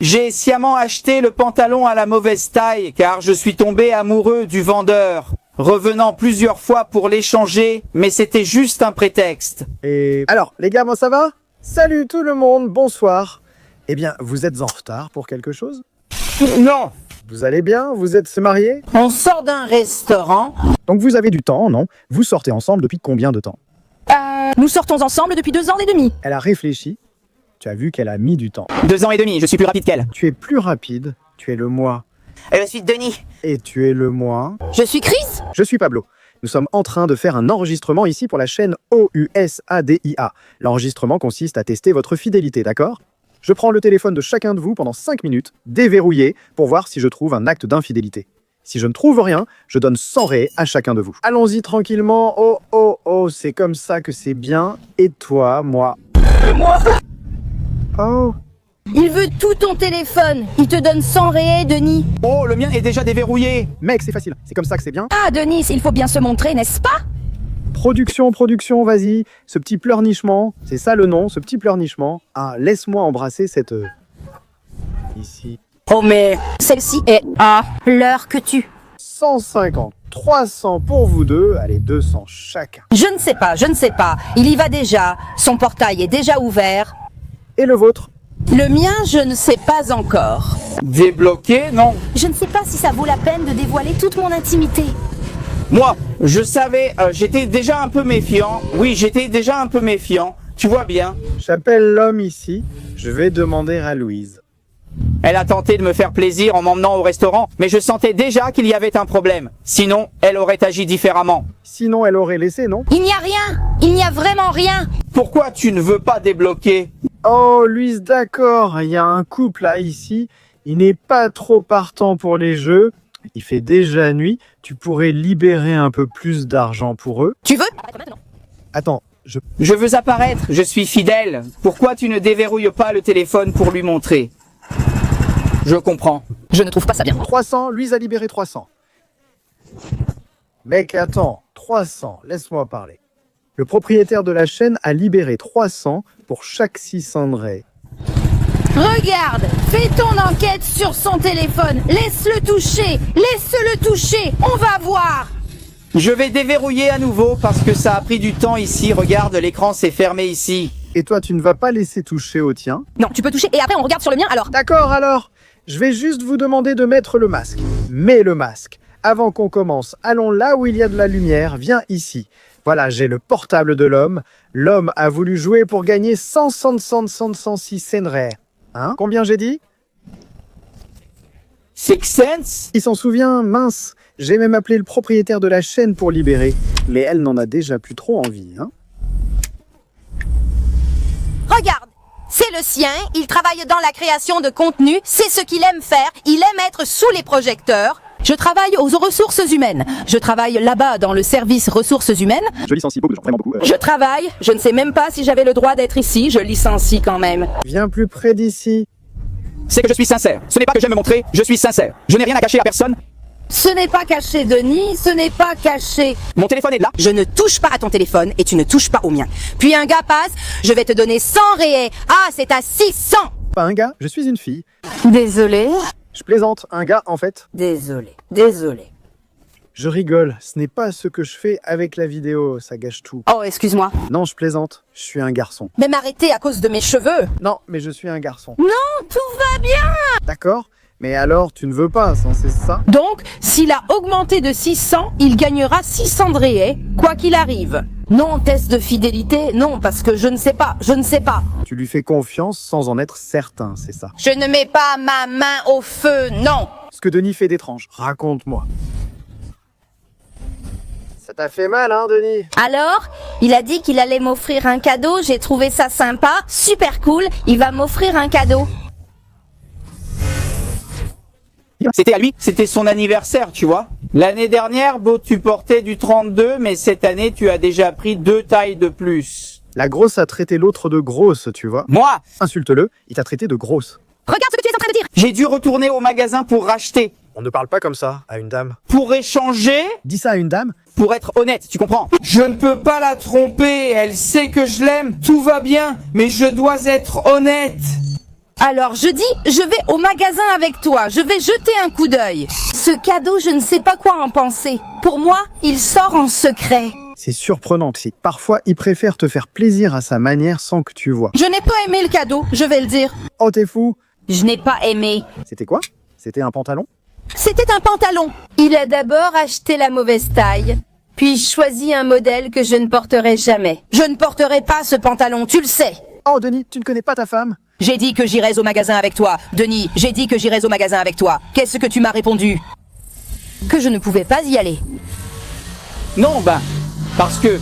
J'ai sciemment acheté le pantalon à la mauvaise taille car je suis tombé amoureux du vendeur, revenant plusieurs fois pour l'échanger, mais c'était juste un prétexte. Et alors, les gars, moi ça va? Salut tout le monde, bonsoir. Eh bien, vous êtes en retard pour quelque chose? Non. Vous allez bien? Vous êtes mariés? On sort d'un restaurant. Donc vous avez du temps, non? Vous sortez ensemble depuis combien de temps? Nous sortons ensemble depuis 2 ans et demi. Elle a réfléchi. Tu as vu qu'elle a mis du temps. 2 ans et demi, je suis plus rapide qu'elle. Tu es plus rapide, tu es le moi. Je suis Denis. Et tu es le moi. Je suis Chris. Je suis Pablo. Nous sommes en train de faire un enregistrement ici pour la chaîne OUSADIA. L'enregistrement consiste à tester votre fidélité, d'accord? Je prends le téléphone de chacun de vous pendant 5 minutes, déverrouillé, pour voir si je trouve un acte d'infidélité. Si je ne trouve rien, je donne 100 raies à chacun de vous. Allons-y tranquillement. Oh, oh, oh, c'est comme ça que c'est bien. Et toi, moi? Oh. Il veut tout ton téléphone. Il te donne 100 raies, Denis. Oh, le mien est déjà déverrouillé. Mec, c'est facile. C'est comme ça que c'est bien. Ah, Denis, il faut bien se montrer, n'est-ce pas? Production, vas-y. Ce petit pleurnichement, c'est ça le nom, ce petit pleurnichement. Ah, laisse-moi embrasser cette... Ici. Oh, mais celle-ci est à l'heure que tu... 150, 300 pour vous deux, allez, 200 chacun. Je ne sais pas. Il y va déjà. Son portail est déjà ouvert. Et le vôtre? Le mien, je ne sais pas encore. Débloqué, non. Je ne sais pas si ça vaut la peine de dévoiler toute mon intimité. Moi, je savais, j'étais déjà un peu méfiant. Oui, j'étais déjà un peu méfiant. Tu vois bien. J'appelle l'homme ici, je vais demander à Louise. Elle a tenté de me faire plaisir en m'emmenant au restaurant, mais je sentais déjà qu'il y avait un problème. Sinon, elle aurait agi différemment. Sinon, elle aurait laissé, non? Il n'y a rien. Il n'y a vraiment rien. Pourquoi tu ne veux pas débloquer? Oh, Louise, d'accord, il y a un couple là, ici. Il n'est pas trop partant pour les jeux. Il fait déjà nuit. Tu pourrais libérer un peu plus d'argent pour eux. Tu veux? Attends, Je veux apparaître, je suis fidèle. Pourquoi tu ne déverrouilles pas le téléphone pour lui montrer? Je comprends. Je ne trouve pas ça bien. 300, Louise a libéré 300. Mec, attends, 300, laisse-moi parler. Le propriétaire de la chaîne a libéré 300 pour chaque 600 de raies. Regarde, fais ton enquête sur son téléphone. Laisse-le toucher. On va voir. Je vais déverrouiller à nouveau parce que ça a pris du temps ici. Regarde, l'écran s'est fermé ici. Et toi, tu ne vas pas laisser toucher au tien? Non, tu peux toucher et après on regarde sur le mien alors. D'accord, alors, je vais juste vous demander de mettre le masque. Mets le masque. Avant qu'on commence, allons là où il y a de la lumière, viens ici. Voilà, j'ai le portable de l'homme. L'homme a voulu jouer pour gagner 106 cents. Hein? Combien j'ai dit? Six Sense? Il s'en souvient, mince. J'ai même appelé le propriétaire de la chaîne pour libérer. Mais elle n'en a déjà plus trop envie, hein? Regarde, c'est le sien, il travaille dans la création de contenu, c'est ce qu'il aime faire, il aime être sous les projecteurs. Je travaille aux ressources humaines. Je travaille là-bas dans le service ressources humaines. Je licencie beaucoup de gens, vraiment beaucoup. Je travaille, je ne sais même pas si j'avais le droit d'être ici, je licencie quand même. Viens plus près d'ici. C'est que je suis sincère. Ce n'est pas que j'aime me montrer, je suis sincère. Je n'ai rien à cacher à personne. Ce n'est pas caché, Denis, ce n'est pas caché. Mon téléphone est là. Je ne touche pas à ton téléphone et tu ne touches pas au mien. Puis un gars passe, je vais te donner 100 raies. Ah, c'est à 600. Pas un gars, je suis une fille. Désolé. Je plaisante, un gars en fait. Désolé. Je rigole, ce n'est pas ce que je fais avec la vidéo, ça gâche tout. Oh, excuse-moi. Non, je plaisante, je suis un garçon. Mais m'arrêter à cause de mes cheveux. Non, mais je suis un garçon. Non, tout va bien. D'accord? Mais alors, tu ne veux pas, c'est ça? Donc, s'il a augmenté de 600, il gagnera 600 de raies, quoi qu'il arrive. Non, test de fidélité, non, parce que je ne sais pas. Tu lui fais confiance sans en être certain, c'est ça. Je ne mets pas ma main au feu, non. Ce que Denis fait d'étrange, raconte-moi. Ça t'a fait mal, hein, Denis? Alors, il a dit qu'il allait m'offrir un cadeau, j'ai trouvé ça sympa, super cool, il va m'offrir un cadeau. C'était à lui, c'était son anniversaire, tu vois. L'année dernière, beau, tu portais du 32, mais cette année, tu as déjà pris 2 tailles de plus. La grosse a traité l'autre de grosse, tu vois. Moi, Insulte-le, il t'a traité de grosse. Regarde ce que tu es en train de dire. j'ai dû retourner au magasin pour racheter, On ne parle pas comme ça à une dame. pour échanger, Dis ça à une dame? pour être honnête, tu comprends? Je ne peux pas la tromper, elle sait que je l'aime, tout va bien, mais je dois être honnête. Alors je dis, je vais au magasin avec toi, je vais jeter un coup d'œil. Ce cadeau, je ne sais pas quoi en penser. Pour moi, il sort en secret. C'est surprenant, Psy. Parfois, il préfère te faire plaisir à sa manière sans que tu vois. Je n'ai pas aimé le cadeau, je vais le dire. Oh, t'es fou! Je n'ai pas aimé. C'était quoi? C'était un pantalon? C'était un pantalon. Il a d'abord acheté la mauvaise taille, puis choisi un modèle que je ne porterai jamais. Je ne porterai pas ce pantalon, tu le sais. Oh, Denis, tu ne connais pas ta femme? J'ai dit que j'irais au magasin avec toi. Denis, j'ai dit que j'irais au magasin avec toi. Qu'est-ce que tu m'as répondu? Que je ne pouvais pas y aller. Non, parce que,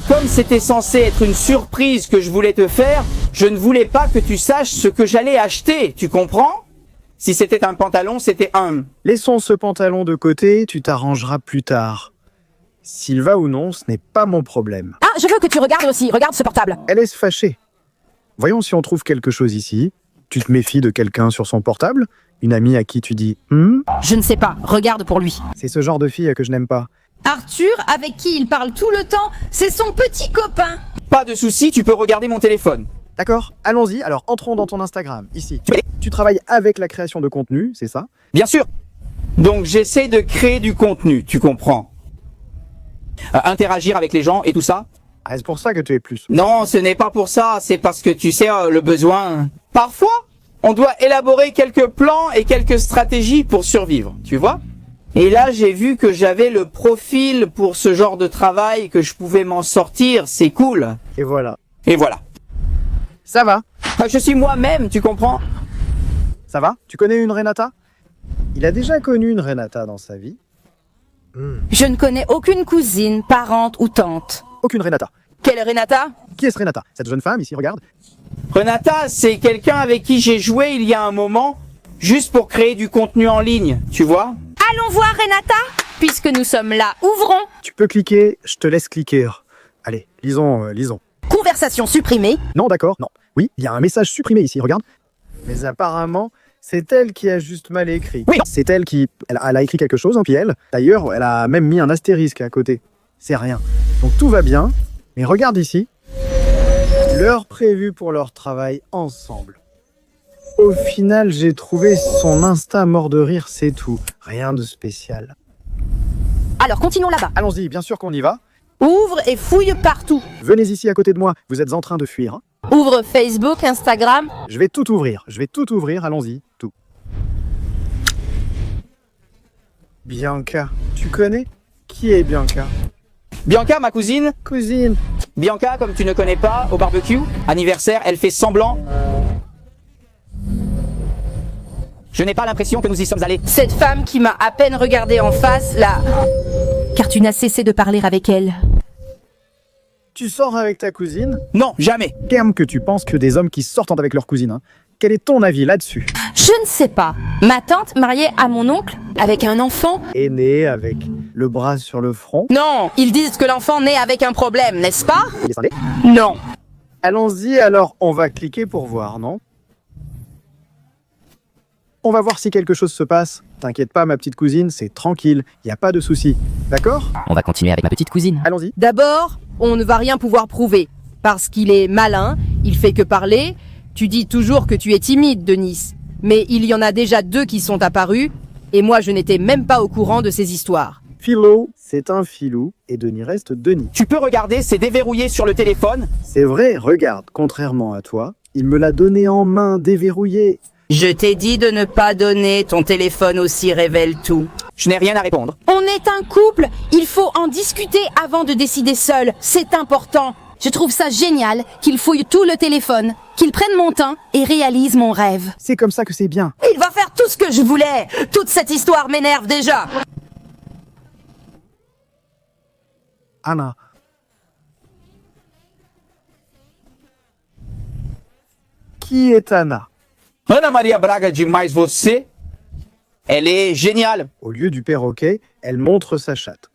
comme c'était censé être une surprise que je voulais te faire, je ne voulais pas que tu saches ce que j'allais acheter, tu comprends? Si c'était un pantalon, c'était un... Laissons ce pantalon de côté, tu t'arrangeras plus tard. S'il va ou non, ce n'est pas mon problème. Ah, je veux que tu regardes aussi. Regarde ce portable. Elle est fâchée. Voyons si on trouve quelque chose ici. Tu te méfies de quelqu'un sur son portable? Une amie à qui tu dis « Je ne sais pas. Regarde pour lui. C'est ce genre de fille que je n'aime pas. Arthur, avec qui il parle tout le temps, c'est son petit copain. Pas de souci, tu peux regarder mon téléphone. » D'accord, allons-y, alors entrons dans ton Instagram, ici. Tu travailles avec la création de contenu, c'est ça? Bien sûr. Donc j'essaie de créer du contenu, tu comprends. Interagir avec les gens et tout ça. Ah, c'est pour ça que tu es plus. Non, ce n'est pas pour ça, c'est parce que tu sais, le besoin... Parfois, on doit élaborer quelques plans et quelques stratégies pour survivre, tu vois? Et là, j'ai vu que j'avais le profil pour ce genre de travail, que je pouvais m'en sortir, c'est cool. Et voilà. Et voilà. Ça va? Je suis moi-même, tu comprends? Ça va? Tu connais une Renata? Il a déjà connu une Renata dans sa vie. Je ne connais aucune cousine, parente ou tante. Aucune Renata. Quelle Renata? Qui est-ce Renata? Cette jeune femme ici, regarde. Renata, c'est quelqu'un avec qui j'ai joué il y a un moment, juste pour créer du contenu en ligne, tu vois? Allons voir Renata, puisque nous sommes là. Ouvrons. Tu peux cliquer, je te laisse cliquer. Allez, lisons. Conversation supprimée. Non, d'accord, non. Oui, il y a un message supprimé ici, regarde. Mais apparemment, c'est elle qui a juste mal écrit. Oui. C'est elle qui... Elle a écrit quelque chose, puis elle. D'ailleurs, elle a même mis un astérisque à côté. C'est rien. Donc tout va bien. Mais regarde ici. L'heure prévue pour leur travail ensemble. Au final, j'ai trouvé son Insta mort de rire, c'est tout. Rien de spécial. Alors continuons là-bas. Allons-y, bien sûr qu'on y va. Ouvre et fouille partout. Venez ici à côté de moi, vous êtes en train de fuir. Hein. Ouvre Facebook, Instagram. Je vais tout ouvrir, allons-y, tout. Bianca, tu connais? Qui est Bianca? Bianca, ma cousine. Cousine. Bianca, comme tu ne connais pas, au barbecue, anniversaire, elle fait semblant. Je n'ai pas l'impression que nous y sommes allés. Cette femme qui m'a à peine regardée en face, là. Car tu n'as cessé de parler avec elle. Tu sors avec ta cousine? Non, jamais. Terme que tu penses que des hommes qui sortent avec leur cousine. Hein. Quel est ton avis là-dessus? Je ne sais pas. Ma tante mariée à mon oncle, avec un enfant. Aîné avec le bras sur le front. Non, ils disent que l'enfant naît avec un problème, n'est-ce pas? Il est scindé. Non. Allons-y, alors on va cliquer pour voir, non? On va voir si quelque chose se passe. T'inquiète pas, ma petite cousine, c'est tranquille, y a pas de souci. D'accord? On va continuer avec ma petite cousine. Allons-y. D'abord, on ne va rien pouvoir prouver. Parce qu'il est malin, il fait que parler. Tu dis toujours que tu es timide, Denis. Mais il y en a déjà 2 qui sont apparus, et moi je n'étais même pas au courant de ces histoires. Philo, c'est un filou, et Denis reste Denis. Tu peux regarder, c'est déverrouillé sur le téléphone. C'est vrai, regarde, contrairement à toi, il me l'a donné en main, déverrouillé. Je t'ai dit de ne pas donner, ton téléphone aussi révèle tout. Je n'ai rien à répondre. On est un couple, il faut en discuter avant de décider seul, c'est important. Je trouve ça génial qu'il fouille tout le téléphone, qu'il prenne mon temps et réalise mon rêve. C'est comme ça que c'est bien. Il va faire tout ce que je voulais. Toute cette histoire m'énerve déjà. Anna. Qui est Anna? Ana Maria Braga demais você. Elle est géniale. Au lieu du perroquet, elle montre sa chatte.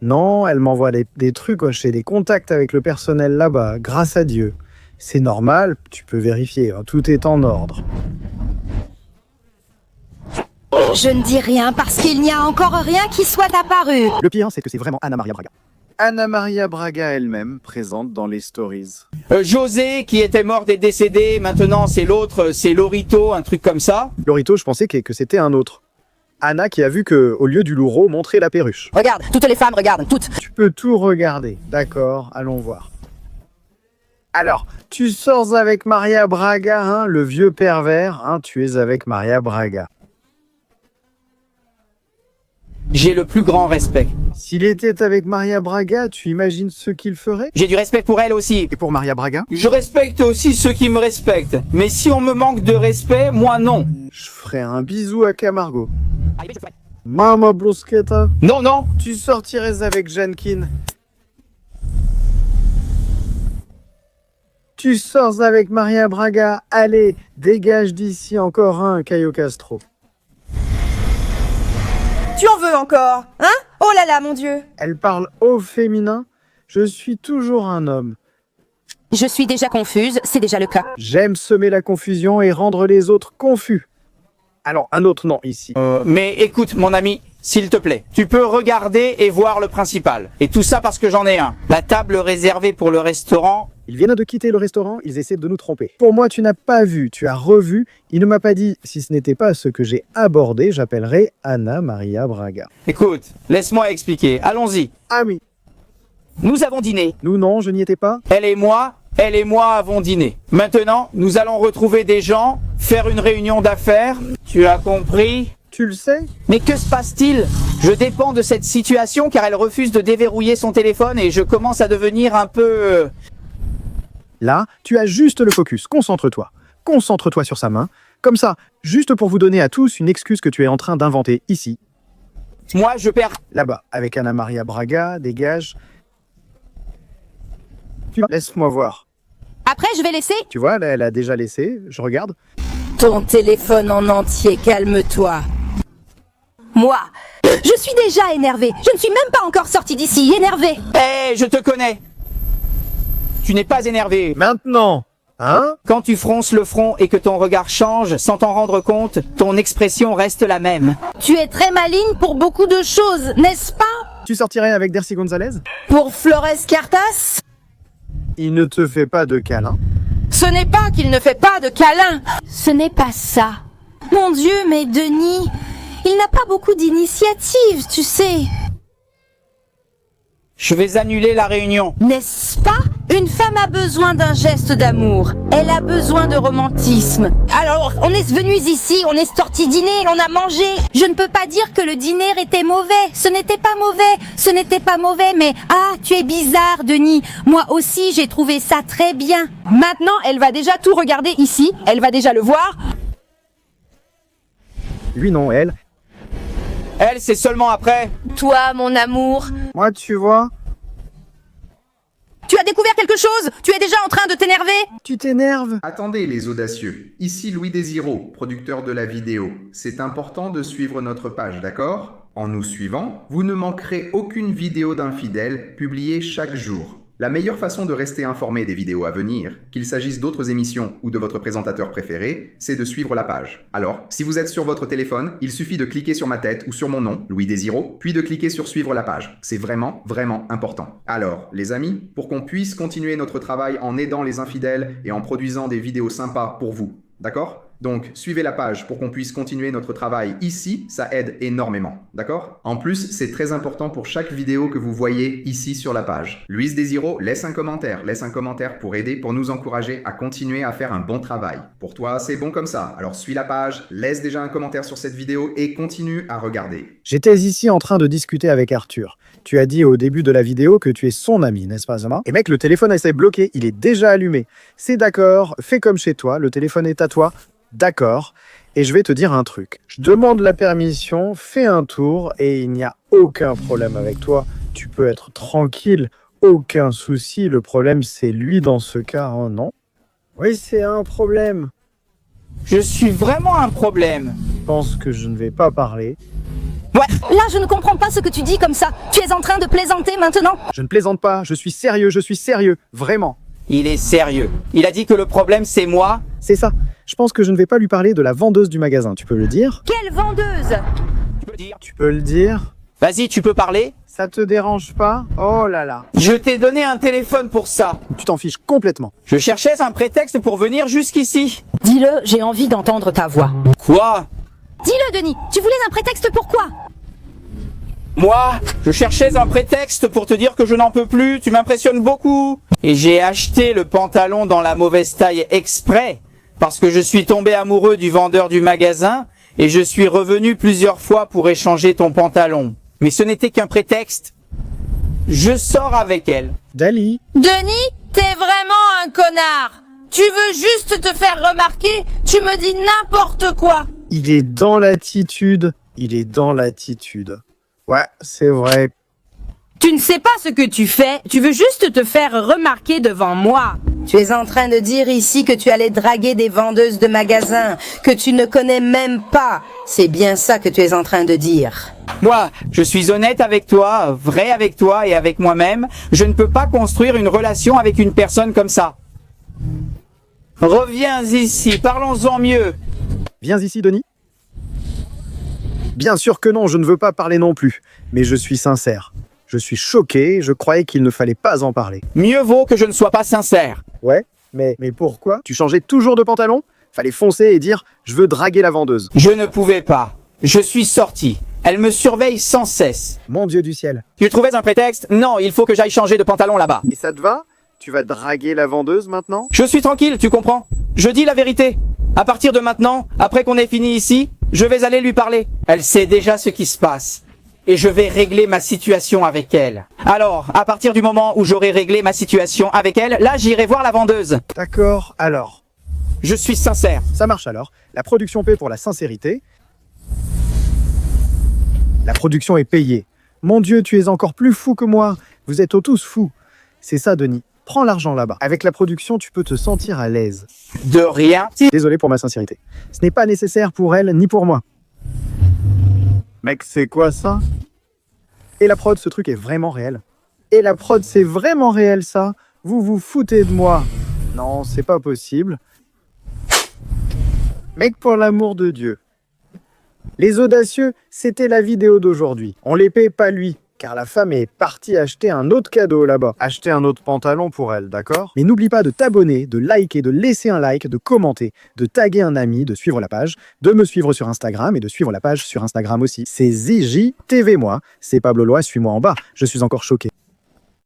Non, elle m'envoie des trucs, j'ai des contacts avec le personnel là-bas, grâce à Dieu. C'est normal, tu peux vérifier, hein, tout est en ordre. Je ne dis rien parce qu'il n'y a encore rien qui soit apparu. Le pire, c'est que c'est vraiment Anna Maria Braga. Anna Maria Braga elle-même, présente dans les stories. José, qui était morte et décédée, maintenant c'est l'autre, c'est Lorito, un truc comme ça. Lorito, je pensais que c'était un autre. Anna qui a vu que, au lieu du loureau, montrer la perruche. Regarde, toutes les femmes regardent, toutes. Tu peux tout regarder. D'accord, allons voir. Alors, tu sors avec Maria Braga, hein, le vieux pervers, hein, tu es avec Maria Braga. J'ai le plus grand respect. S'il était avec Maria Braga, tu imagines ce qu'il ferait? J'ai du respect pour elle aussi. Et pour Maria Braga? Je respecte aussi ceux qui me respectent. Mais si on me manque de respect, moi non. Je ferais un bisou à Camargo. Mama Brusqueta, Non, non. tu sortirais avec Jeankin. Tu sors avec Maria Braga, allez, dégage d'ici encore un, Caio Castro. Tu en veux encore, hein? Oh là là, mon Dieu. Elle parle au féminin, je suis toujours un homme. Je suis déjà confuse, c'est déjà le cas. J'aime semer la confusion et rendre les autres confus. Alors, un autre nom ici. Mais écoute, mon ami, s'il te plaît, tu peux regarder et voir le principal. Et tout ça parce que j'en ai un. La table réservée pour le restaurant. Ils viennent de quitter le restaurant, ils essaient de nous tromper. Pour moi, tu n'as pas vu, tu as revu. Il ne m'a pas dit, si ce n'était pas ce que j'ai abordé, j'appellerais Anna Maria Braga. Écoute, laisse-moi expliquer. Allons-y. Ami, Nous avons dîné. nous non, je n'y étais pas. Elle et moi avons dîné. Maintenant, nous allons retrouver des gens, faire une réunion d'affaires. Tu as compris? Tu le sais? Mais que se passe-t-il? Je dépends de cette situation car elle refuse de déverrouiller son téléphone et je commence à devenir un peu... Là, tu as juste le focus, concentre-toi. Concentre-toi sur sa main. Comme ça, juste pour vous donner à tous une excuse que tu es en train d'inventer ici. Moi, je perds... Là-bas, avec Anna Maria Braga, dégage. Laisse-moi voir. Après, je vais laisser... Tu vois, là, elle a déjà laissé, je regarde. Ton téléphone en entier, calme-toi. Moi, je suis déjà énervée. Je ne suis même pas encore sortie d'ici, énervée. Hé, je te connais. Tu n'es pas énervé. Maintenant, hein? Quand tu fronces le front et que ton regard change sans t'en rendre compte, ton expression reste la même. Tu es très maligne pour beaucoup de choses, n'est-ce pas? Tu sortirais avec Dercy Gonzalez? Pour Flores Cartas? Il ne te fait pas de câlin. Ce n'est pas qu'il ne fait pas de câlins. Ce n'est pas ça. Mon Dieu, mais Denis, il n'a pas beaucoup d'initiative, tu sais. Je vais annuler la réunion. N'est-ce pas? Une femme a besoin d'un geste d'amour. Elle a besoin de romantisme. Alors, on est venus ici, on est sortis dîner, on a mangé. Je ne peux pas dire que le dîner était mauvais. Ce n'était pas mauvais. Ce n'était pas mauvais, mais... Ah, tu es bizarre, Denis. Moi aussi, j'ai trouvé ça très bien. Maintenant, elle va déjà tout regarder ici. Elle va déjà le voir. Lui non, elle. Elle, c'est seulement après. Toi, mon amour. Moi, tu vois, Tu as découvert quelque chose? Tu es déjà en train de t'énerver? tu t'énerves. Attendez les audacieux, ici Louis Désiro, producteur de la vidéo. C'est important de suivre notre page, d'accord? En nous suivant, vous ne manquerez aucune vidéo d'infidèles publiée chaque jour. La meilleure façon de rester informé des vidéos à venir, qu'il s'agisse d'autres émissions ou de votre présentateur préféré, c'est de suivre la page. Alors, si vous êtes sur votre téléphone, il suffit de cliquer sur ma tête ou sur mon nom, Louis Désiro, puis de cliquer sur suivre la page. C'est vraiment, vraiment important. Alors, les amis, pour qu'on puisse continuer notre travail en aidant les infidèles et en produisant des vidéos sympas pour vous, d'accord? Donc, suivez la page pour qu'on puisse continuer notre travail ici, ça aide énormément, d'accord? En plus, c'est très important pour chaque vidéo que vous voyez ici sur la page. Luis Désiro, laisse un commentaire pour aider, pour nous encourager à continuer à faire un bon travail. Pour toi, c'est bon comme ça, alors suis la page, laisse déjà un commentaire sur cette vidéo et continue à regarder. J'étais ici en train de discuter avec Arthur. Tu as dit au début de la vidéo que tu es son ami, n'est-ce pas, Zama? Et mec, le téléphone essaie bloqué, il est déjà allumé. C'est d'accord, fais comme chez toi, le téléphone est à toi. D'accord, et je vais te dire un truc. Je demande la permission, fais un tour, et il n'y a aucun problème avec toi. Tu peux être tranquille, aucun souci. Le problème, c'est lui dans ce cas, hein, non? Oui, c'est un problème. Je suis vraiment un problème. Je pense que je ne vais pas parler. Là, je ne comprends pas ce que tu dis comme ça. Tu es en train de plaisanter maintenant? Je ne plaisante pas, je suis sérieux, vraiment. Il est sérieux. Il a dit que le problème, c'est moi. C'est ça. Je pense que je ne vais pas lui parler de la vendeuse du magasin, tu peux le dire? Quelle vendeuse? Tu peux le dire. Tu peux le dire? Vas-y, tu peux parler? Ça te dérange pas? Oh là là. Je t'ai donné un téléphone pour ça. Tu t'en fiches complètement. Je cherchais un prétexte pour venir jusqu'ici. Dis-le, j'ai envie d'entendre ta voix. Quoi? Dis-le, Denis, tu voulais un prétexte pour quoi? Moi, je cherchais un prétexte pour te dire que je n'en peux plus, tu m'impressionnes beaucoup. Et j'ai acheté le pantalon dans la mauvaise taille exprès, parce que je suis tombé amoureux du vendeur du magasin, et je suis revenu plusieurs fois pour échanger ton pantalon. Mais ce n'était qu'un prétexte. Je sors avec elle. Dali, Denis, t'es vraiment un connard. Tu veux juste te faire remarquer, tu me dis n'importe quoi. il est dans l'attitude. Il est dans l'attitude. Ouais, c'est vrai. Tu ne sais pas ce que tu fais, tu veux juste te faire remarquer devant moi. Tu es en train de dire ici que tu allais draguer des vendeuses de magasins, que tu ne connais même pas. C'est bien ça que tu es en train de dire. Moi, je suis honnête avec toi, vrai avec toi et avec moi-même. Je ne peux pas construire une relation avec une personne comme ça. Reviens ici, parlons-en mieux. Viens ici, Denis. Bien sûr que non, je ne veux pas parler non plus. Mais je suis sincère. Je suis choqué, je croyais qu'il ne fallait pas en parler. Mieux vaut que je ne sois pas sincère. Ouais, mais pourquoi? Tu changeais toujours de pantalon? Fallait foncer et dire « je veux draguer la vendeuse Je ne pouvais pas. Je suis sorti. Elle me surveille sans cesse. ». Mon Dieu du ciel. Tu trouvais un prétexte? Non, il faut que j'aille changer de pantalon là-bas. Et ça te va? Tu vas draguer la vendeuse maintenant? Je suis tranquille, tu comprends? Je dis la vérité. À partir de maintenant, après qu'on ait fini ici, je vais aller lui parler. Elle sait déjà ce qui se passe. Et je vais régler ma situation avec elle. Alors, à partir du moment où j'aurai réglé ma situation avec elle, là j'irai voir la vendeuse. D'accord, alors. Je suis sincère. Ça marche alors. La production paie pour la sincérité. La production est payée. Mon Dieu, tu es encore plus fou que moi. Vous êtes tous fous. C'est ça, Denis. Prends l'argent là-bas. Avec la production, tu peux te sentir à l'aise. De rien. Désolé pour ma sincérité. Ce n'est pas nécessaire pour elle ni pour moi. Mec, c'est quoi ça? Et la prod, ce truc est vraiment réel. Et la prod, c'est vraiment réel ça? Vous vous foutez de moi? Non, c'est pas possible. Mec, pour l'amour de Dieu. Les audacieux, c'était la vidéo d'aujourd'hui. On les paie pas lui, car la femme est partie acheter un autre cadeau là-bas. Acheter un autre pantalon pour elle, d'accord? Mais n'oublie pas de t'abonner, de liker, de laisser un like, de commenter, de taguer un ami, de suivre la page, de me suivre sur Instagram et de suivre la page sur Instagram aussi. C'est ZJTV moi, c'est Pablo Loa, suis-moi en bas, je suis encore choqué.